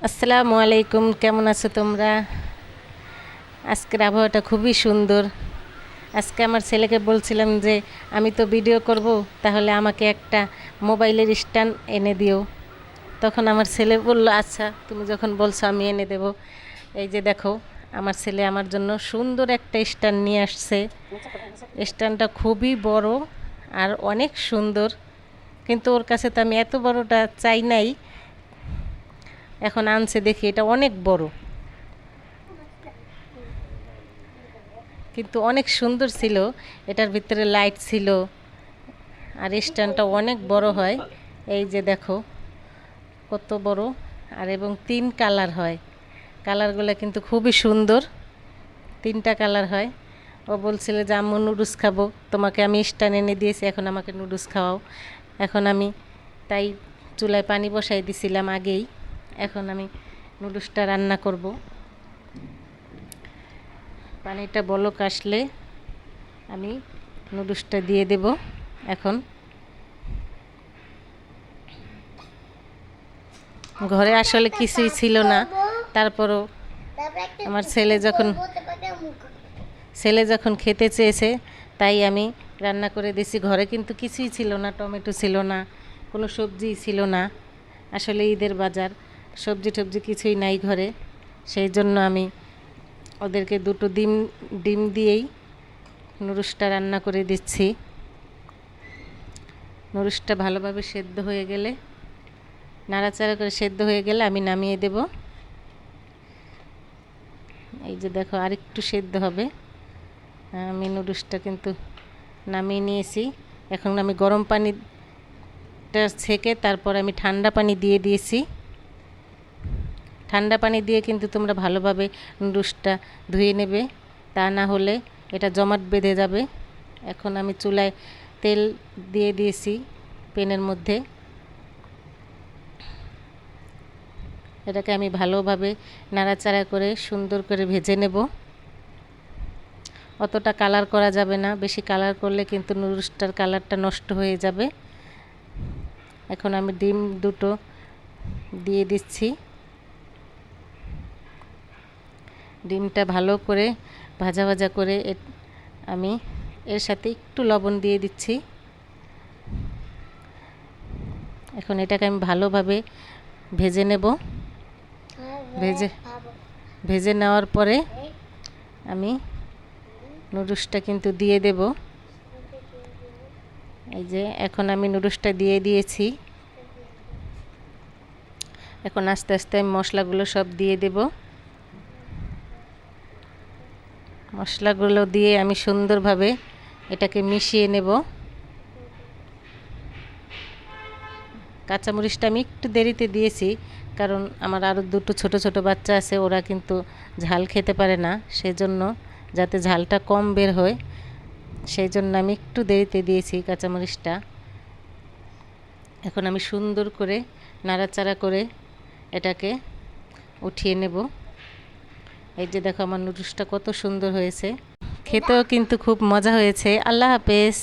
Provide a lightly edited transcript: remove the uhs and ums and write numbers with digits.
আসসালামু আলাইকুম, কেমন আছো তোমরা? আজকের আবহাওয়াটা খুবই সুন্দর। আজকে আমার ছেলেকে বলছিলাম যে আমি তো ভিডিও করব, তাহলে আমাকে একটা মোবাইলের স্ট্যান্ড এনে দিও। তখন আমার ছেলে বলল, আচ্ছা তুমি যখন বলছো আমি এনে দেব। এই যে দেখো, আমার ছেলে আমার জন্য সুন্দর একটা স্ট্যান্ড নিয়ে আসছে। স্ট্যান্ডটা খুবই বড় আর অনেক সুন্দর, কিন্তু ওর কাছে তো আমি এত বড়টা চাই নাই। এখন আনছে, দেখি এটা অনেক বড়, কিন্তু অনেক সুন্দর ছিল। এটার ভিতরে লাইট ছিল আর স্ট্যান্ডটা অনেক বড় হয়। এই যে দেখো কত বড়, আর এবং 3 কালার হয়। কালারগুলো কিন্তু খুবই সুন্দর, 3টা কালার হয়। ও বলছিল যে আম্মু নুডলস খাবো, তোমাকে আমি স্ট্যান্ড এনে দিয়েছি, এখন আমাকে নুডলস খাওয়াও। এখন আমি তাই চুলায় পানি বসাই দিছিলাম আগেই। এখন আমি নুডলসটা রান্না করব। পানিটা বলক আসলে আমি নুডলসটা দিয়ে দেব। এখন ঘরে আসলে কিছুই ছিল না, তারপরও আমার ছেলে যখন খেতে চেয়েছে তাই আমি রান্না করে দিয়েছি। ঘরে কিন্তু কিছুই ছিল না, টমেটো ছিল না, কোনো সবজিই ছিল না। আসলে ঈদের বাজার, সবজি টবজি কিছুই নাই ঘরে। সেই জন্য আমি ওদেরকে 2টো ডিম দিয়েই নুডলসটা রান্না করে দিচ্ছি। নুডলসটা ভালোভাবে সেদ্ধ হয়ে গেলে, নাড়াচাড়া করে সেদ্ধ হয়ে গেলে আমি নামিয়ে দেব। এই যে দেখো, আরেকটু সেদ্ধ হবে। আমি নুডলসটা কিন্তু নামিয়ে নিয়েছি। এখন আমি গরম পানিটা ছেঁকে তারপর আমি ঠান্ডা পানি দিয়ে দিয়েছি। ঠান্ডা পানি দিয়ে কিন্তু তোমরা ভালোভাবে নুডলসটা ধুয়ে নেবে, তা না হলে এটা জমাট বেঁধে যাবে। এখন আমি চুলায় তেল দিয়ে দিয়েছি প্যানের মধ্যে। এটাকে আমি ভালোভাবে নাড়াচাড়া করে সুন্দর করে ভেজে নেব। অতটা কালার করা যাবে না, বেশি কালার করলে কিন্তু নুডলসটার কালারটা নষ্ট হয়ে যাবে। এখন আমি ডিম 2টো দিয়ে দিচ্ছি। ডিমটা ভালো করে ভাজা ভাজা করে আমি এর সাথে একটু লবণ দিয়ে দিচ্ছি। এখন এটাকে আমি ভালোভাবে ভেজে নেব। ভেজে নেওয়ার পরে আমি নুডলসটা কিন্তু দিয়ে দেব। এই যে এখন আমি নুডলসটা দিয়ে দিয়েছি। এখন আস্তে আস্তে আমি মশলাগুলো সব দিয়ে দেব। মশলাগুলো দিয়ে আমি সুন্দরভাবে এটাকে মিশিয়ে নেব। কাঁচামরিচটা আমি একটু দেরিতে দিয়েছি, কারণ আমার আরও 2টো ছোট ছোট বাচ্চা আছে, ওরা কিন্তু ঝাল খেতে পারে না। সেজন্য যাতে ঝালটা কম বের হয়, সেই জন্য আমি একটু দেরিতে দিয়েছি কাঁচামরিচটা। এখন আমি সুন্দর করে নাড়াচাড়া করে এটাকে উঠিয়ে নেব। এই যে দেখো, আমার নুডলসটা কত সুন্দর হয়েছে, খেতেও কিন্তু খুব মজা হয়েছে। আল্লাহ হাফেজ।